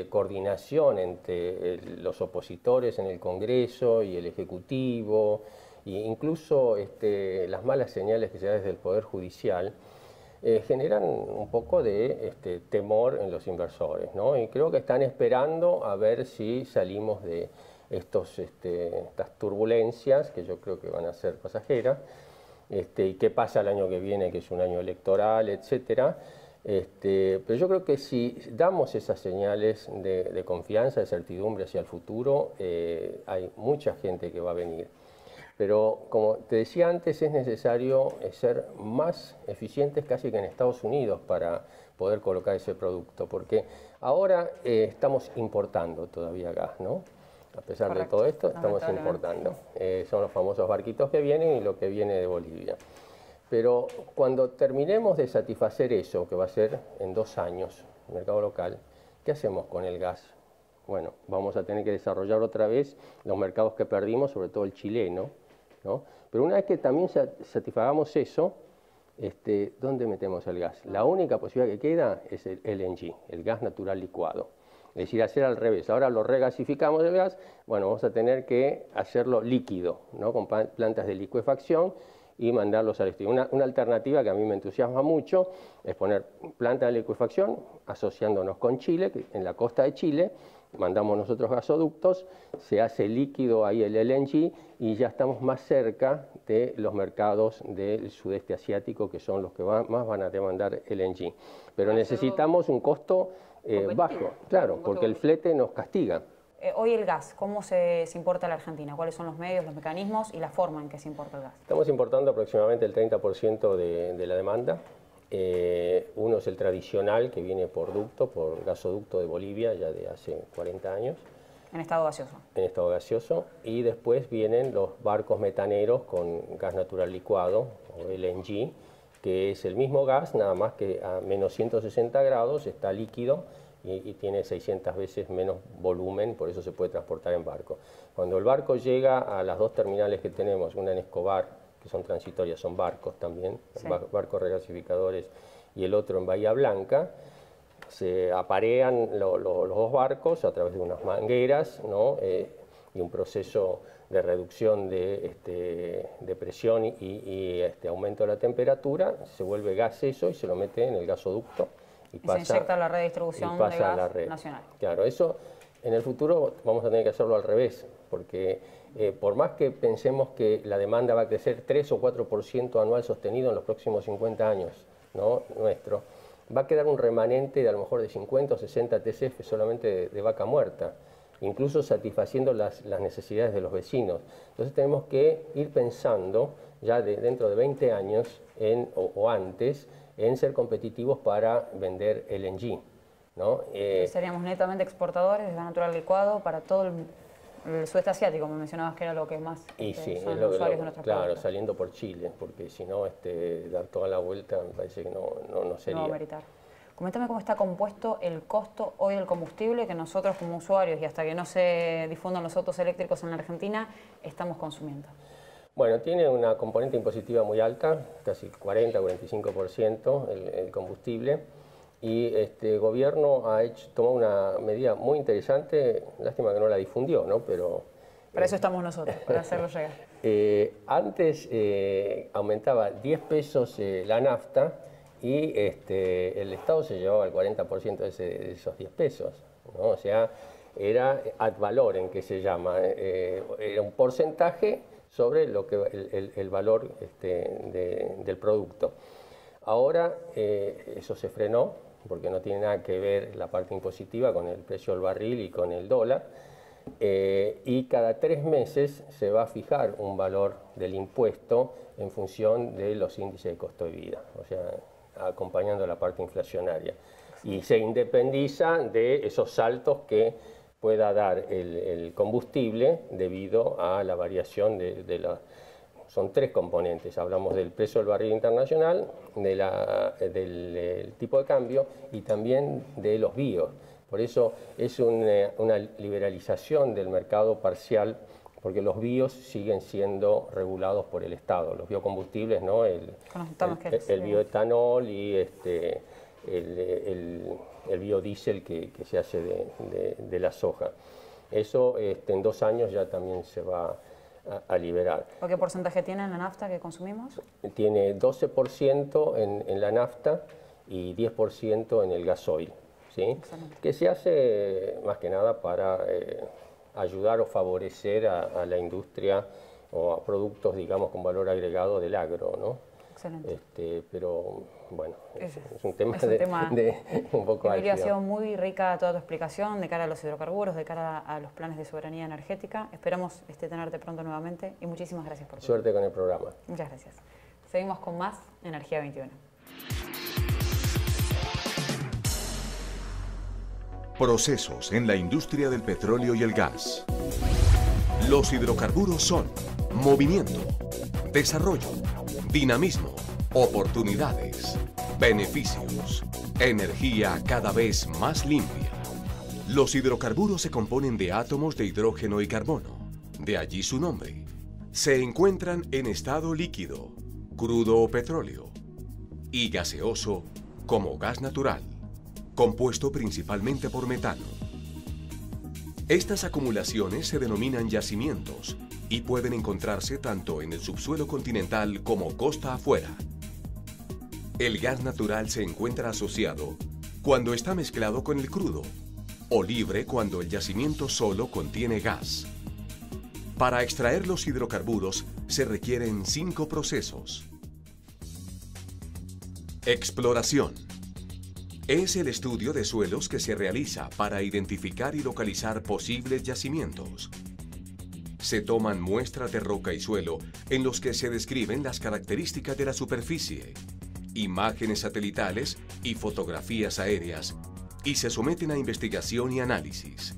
Speaker 4: coordinación entre los opositores en el Congreso y el Ejecutivo, e incluso las malas señales que se da desde el Poder Judicial, generan un poco de temor en los inversores, ¿no? Y creo que están esperando a ver si salimos de estas turbulencias, que yo creo que van a ser pasajeras, y qué pasa el año que viene, que es un año electoral, etcétera. Pero yo creo que si damos esas señales de confianza, de certidumbre hacia el futuro, hay mucha gente que va a venir. Pero como te decía antes, es necesario ser más eficientes casi que en Estados Unidos para poder colocar ese producto, porque ahora estamos importando todavía gas, ¿no? A pesar de todo esto, estamos importando. Son los famosos barquitos que vienen y lo que viene de Bolivia. Pero cuando terminemos de satisfacer eso, que va a ser en 2 años, el mercado local, ¿qué hacemos con el gas? Bueno, vamos a tener que desarrollar otra vez los mercados que perdimos, sobre todo el chileno, ¿no? Pero una vez que también satisfagamos eso, ¿dónde metemos el gas? La única posibilidad que queda es el LNG, el gas natural licuado. Es decir, hacer al revés. Ahora lo regasificamos el gas, bueno, vamos a tener que hacerlo líquido, ¿no? Con plantas de licuefacción y mandarlos al exterior. Una alternativa que a mí me entusiasma mucho es poner plantas de licuefacción asociándonos con Chile, que en la costa de Chile, mandamos nosotros gasoductos, se hace líquido ahí el LNG y ya estamos más cerca de los mercados del sudeste asiático, que son los que más van a demandar LNG. Pero necesitamos un costo bajo, claro, porque el flete nos castiga.
Speaker 9: Hoy el gas, ¿cómo se importa a la Argentina? ¿Cuáles son los medios, los mecanismos y la forma en que se importa el gas?
Speaker 4: Estamos importando aproximadamente el 30% de la demanda. Uno es el tradicional, que viene por gasoducto de Bolivia, ya de hace 40 años.
Speaker 9: En estado gaseoso. En
Speaker 4: estado gaseoso. Y después vienen los barcos metaneros con gas natural licuado, o LNG, que es el mismo gas, nada más que a menos 160 grados, está líquido y tiene 600 veces menos volumen, por eso se puede transportar en barco. Cuando el barco llega a las 2 terminales que tenemos, una en Escobar, que son transitorias, son barcos también, sí, barcos regasificadores, y el otro en Bahía Blanca, se aparean los 2 barcos a través de unas mangueras, ¿no? Y un proceso de reducción de presión y aumento de la temperatura, se vuelve gas eso y se lo mete en el gasoducto. Y
Speaker 9: se inyecta a la red de distribución de gas nacional.
Speaker 4: Claro, eso en el futuro vamos a tener que hacerlo al revés, porque por más que pensemos que la demanda va a crecer 3 o 4% anual sostenido en los próximos 50 años, ¿no? Nuestro, va a quedar un remanente de a lo mejor de 50 o 60 TCF solamente de vaca muerta, incluso satisfaciendo las necesidades de los vecinos. Entonces tenemos que ir pensando ya dentro de 20 años o antes en ser competitivos para vender LNG, ¿no?
Speaker 9: Seríamos netamente exportadores de gas natural licuado para todo el sudeste asiático, me mencionabas que era lo que más son los usuarios de nuestros
Speaker 4: claro,
Speaker 9: productos.
Speaker 4: Saliendo por Chile, porque si no, dar toda la vuelta me parece que no sería.
Speaker 9: No va a meritar. Coméntame cómo está compuesto el costo hoy del combustible que nosotros como usuarios y hasta que no se difundan los autos eléctricos en la Argentina estamos consumiendo.
Speaker 4: Bueno, tiene una componente impositiva muy alta, casi 40-45% el combustible, y el gobierno tomó una medida muy interesante, lástima que no la difundió, ¿no? Pero
Speaker 9: para eso estamos nosotros, para hacerlo llegar.
Speaker 4: Antes aumentaba 10 pesos la nafta y el Estado se llevaba el 40% de esos 10 pesos, ¿no? O sea, era ad valorem, que se llama, era un porcentaje sobre lo que el valor del producto. Ahora eso se frenó, porque no tiene nada que ver la parte impositiva con el precio del barril y con el dólar, y cada 3 meses se va a fijar un valor del impuesto en función de los índices de costo de vida, o sea, acompañando la parte inflacionaria. Y se independiza de esos saltos que pueda dar el combustible debido a la variación son 3 componentes. Hablamos del precio del barril internacional, del tipo de cambio y también de los BIOS. Por eso es una liberalización del mercado parcial, porque los BIOS siguen siendo regulados por el Estado. Los biocombustibles, ¿no? El bioetanol y el biodiesel que se hace de la soja. Eso en 2 años ya también se va a liberar.
Speaker 9: ¿Qué porcentaje tiene en la nafta que consumimos?
Speaker 4: Tiene 12% en la nafta y 10% en el gasoil, ¿sí? Que se hace más que nada para ayudar o favorecer a la industria o a productos, digamos, con valor agregado del agro, ¿no?
Speaker 9: Excelente.
Speaker 4: Pero bueno, es un tema un poco
Speaker 9: álgido. Ha sido muy rica toda tu explicación de cara a los hidrocarburos, de cara a los planes de soberanía energética. Esperamos tenerte pronto nuevamente y muchísimas gracias por tu
Speaker 4: suerte con el programa.
Speaker 9: Muchas gracias. Seguimos con más Energía 21.
Speaker 11: Procesos en la industria del petróleo y el gas. Los hidrocarburos son movimiento, desarrollo, dinamismo, oportunidades, beneficios, energía cada vez más limpia. Los hidrocarburos se componen de átomos de hidrógeno y carbono, de allí su nombre. Se encuentran en estado líquido, crudo o petróleo, y gaseoso como gas natural, compuesto principalmente por metano. Estas acumulaciones se denominan yacimientos y pueden encontrarse tanto en el subsuelo continental como costa afuera. El gas natural se encuentra asociado cuando está mezclado con el crudo o libre cuando el yacimiento solo contiene gas. Para extraer los hidrocarburos se requieren 5 procesos. Exploración. Es el estudio de suelos que se realiza para identificar y localizar posibles yacimientos. Se toman muestras de roca y suelo en los que se describen las características de la superficie, imágenes satelitales y fotografías aéreas, y se someten a investigación y análisis.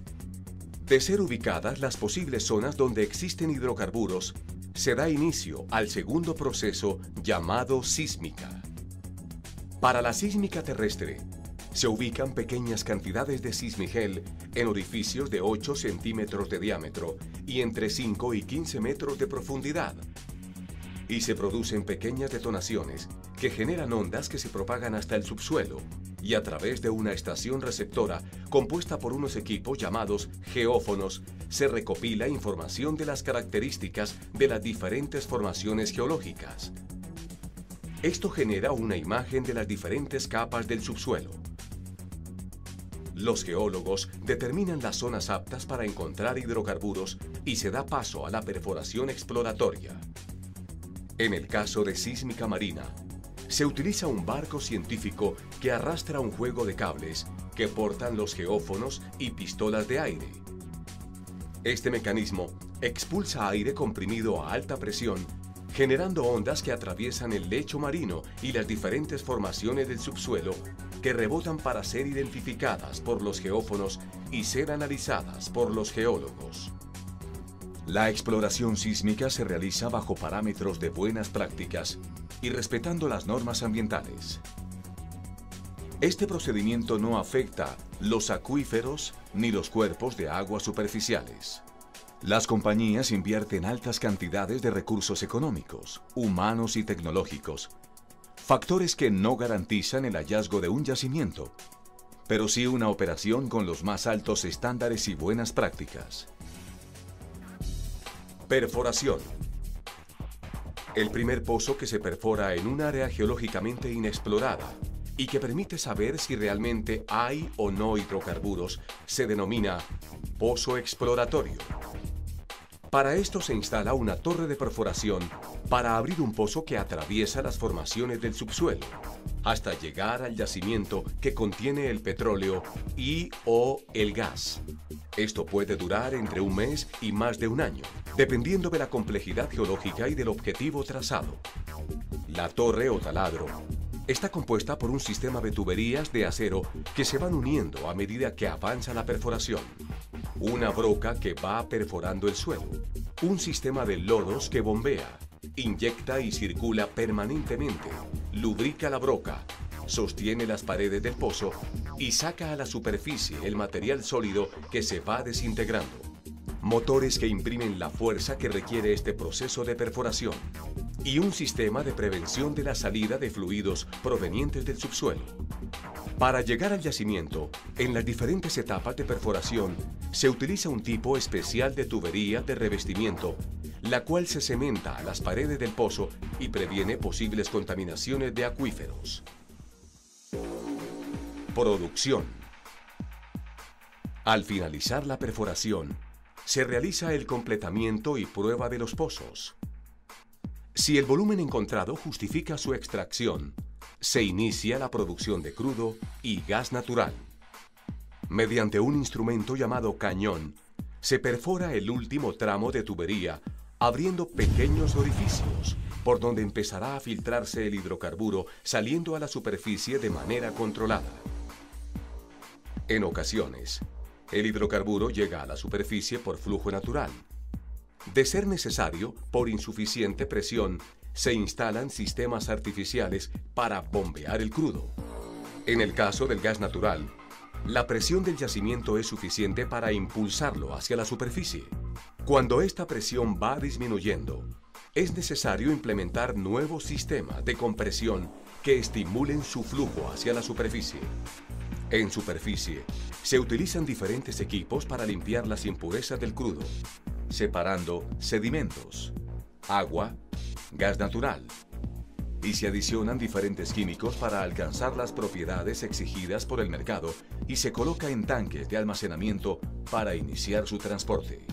Speaker 11: De ser ubicadas las posibles zonas donde existen hidrocarburos, se da inicio al segundo proceso llamado sísmica. Para la sísmica terrestre, se ubican pequeñas cantidades de sismigel en orificios de 8 centímetros de diámetro y entre 5 y 15 metros de profundidad. Y se producen pequeñas detonaciones que generan ondas que se propagan hasta el subsuelo y a través de una estación receptora compuesta por unos equipos llamados geófonos se recopila información de las características de las diferentes formaciones geológicas. Esto genera una imagen de las diferentes capas del subsuelo. Los geólogos determinan las zonas aptas para encontrar hidrocarburos y se da paso a la perforación exploratoria. En el caso de sísmica marina, se utiliza un barco científico que arrastra un juego de cables que portan los geófonos y pistolas de aire. Este mecanismo expulsa aire comprimido a alta presión, generando ondas que atraviesan el lecho marino y las diferentes formaciones del subsuelo que rebotan para ser identificadas por los geófonos y ser analizadas por los geólogos. La exploración sísmica se realiza bajo parámetros de buenas prácticas y respetando las normas ambientales. Este procedimiento no afecta los acuíferos ni los cuerpos de agua superficiales. Las compañías invierten altas cantidades de recursos económicos, humanos y tecnológicos, factores que no garantizan el hallazgo de un yacimiento, pero sí una operación con los más altos estándares y buenas prácticas. Perforación. El primer pozo que se perfora en un área geológicamente inexplorada y que permite saber si realmente hay o no hidrocarburos se denomina pozo exploratorio. Para esto se instala una torre de perforación para abrir un pozo que atraviesa las formaciones del subsuelo hasta llegar al yacimiento que contiene el petróleo y/o el gas. Esto puede durar entre un mes y más de un año, dependiendo de la complejidad geológica y del objetivo trazado. La torre o taladro está compuesta por un sistema de tuberías de acero que se van uniendo a medida que avanza la perforación. Una broca que va perforando el suelo. Un sistema de lodos que bombea, inyecta y circula permanentemente, lubrica la broca, sostiene las paredes del pozo y saca a la superficie el material sólido que se va desintegrando. Motores que imprimen la fuerza que requiere este proceso de perforación. Y un sistema de prevención de la salida de fluidos provenientes del subsuelo. Para llegar al yacimiento, en las diferentes etapas de perforación, se utiliza un tipo especial de tubería de revestimiento, la cual se cementa a las paredes del pozo y previene posibles contaminaciones de acuíferos. Producción. Al finalizar la perforación, se realiza el completamiento y prueba de los pozos. Si el volumen encontrado justifica su extracción, se inicia la producción de crudo y gas natural. Mediante un instrumento llamado cañón, se perfora el último tramo de tubería, abriendo pequeños orificios, por donde empezará a filtrarse el hidrocarburo saliendo a la superficie de manera controlada. En ocasiones, el hidrocarburo llega a la superficie por flujo natural. De ser necesario, por insuficiente presión, se instalan sistemas artificiales para bombear el crudo. En el caso del gas natural, la presión del yacimiento es suficiente para impulsarlo hacia la superficie. Cuando esta presión va disminuyendo, es necesario implementar nuevos sistemas de compresión que estimulen su flujo hacia la superficie. En superficie, se utilizan diferentes equipos para limpiar las impurezas del crudo, separando sedimentos, agua, gas natural, y se adicionan diferentes químicos para alcanzar las propiedades exigidas por el mercado y se coloca en tanques de almacenamiento para iniciar su transporte.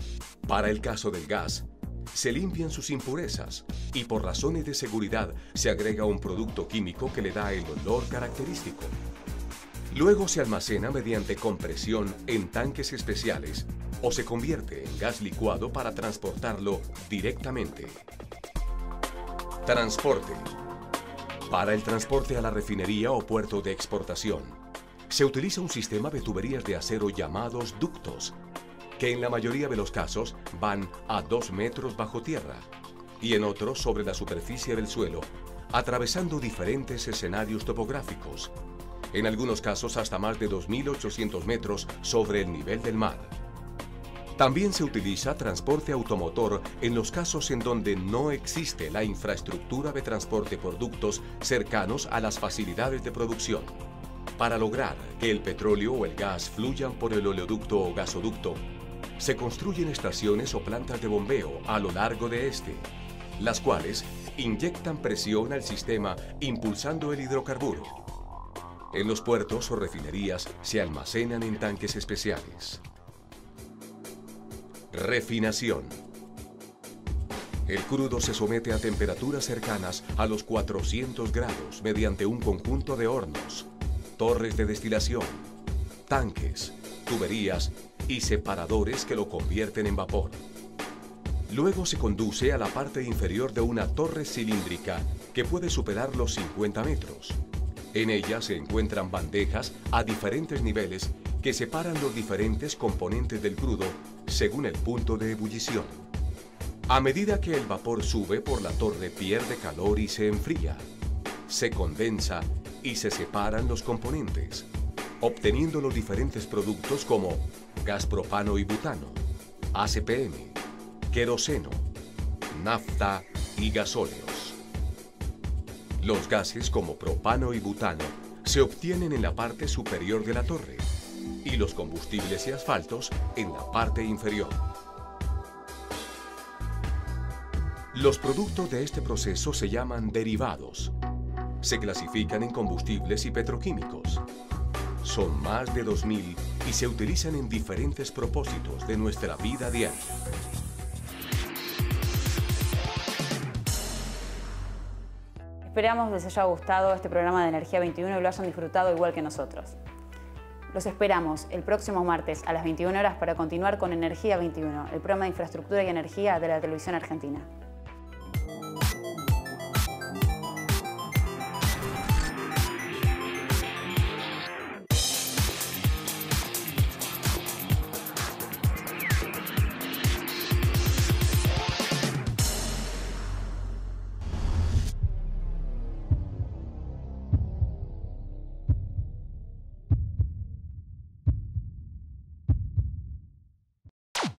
Speaker 11: Para el caso del gas, se limpian sus impurezas y por razones de seguridad se agrega un producto químico que le da el olor característico. Luego se almacena mediante compresión en tanques especiales o se convierte en gas licuado para transportarlo directamente. Transporte. Para el transporte a la refinería o puerto de exportación, se utiliza un sistema de tuberías de acero llamados ductos, que en la mayoría de los casos van a 2 metros bajo tierra y en otros sobre la superficie del suelo, atravesando diferentes escenarios topográficos, en algunos casos hasta más de 2.800 metros sobre el nivel del mar. También se utiliza transporte automotor en los casos en donde no existe la infraestructura de transporte por ductos cercanos a las facilidades de producción. Para lograr que el petróleo o el gas fluyan por el oleoducto o gasoducto, se construyen estaciones o plantas de bombeo a lo largo de este, las cuales inyectan presión al sistema impulsando el hidrocarburo. En los puertos o refinerías se almacenan en tanques especiales. Refinación. El crudo se somete a temperaturas cercanas a los 400 grados mediante un conjunto de hornos, torres de destilación, tanques, tuberías y separadores que lo convierten en vapor. Luego se conduce a la parte inferior de una torre cilíndrica que puede superar los 50 metros. En ella se encuentran bandejas a diferentes niveles que separan los diferentes componentes del crudo según el punto de ebullición. A medida que el vapor sube por la torre pierde calor y se enfría, se condensa y se separan los componentes, obteniendo los diferentes productos como gas propano y butano, ACPM, queroseno, nafta y gasóleos. Los gases como propano y butano se obtienen en la parte superior de la torre y los combustibles y asfaltos en la parte inferior. Los productos de este proceso se llaman derivados. Se clasifican en combustibles y petroquímicos. Son más de 2000 y se utilizan en diferentes propósitos de nuestra vida diaria.
Speaker 9: Esperamos les haya gustado este programa de Energía 21 y lo hayan disfrutado igual que nosotros. Los esperamos el próximo martes a las 21 horas para continuar con Energía 21, el programa de infraestructura y energía de la televisión argentina.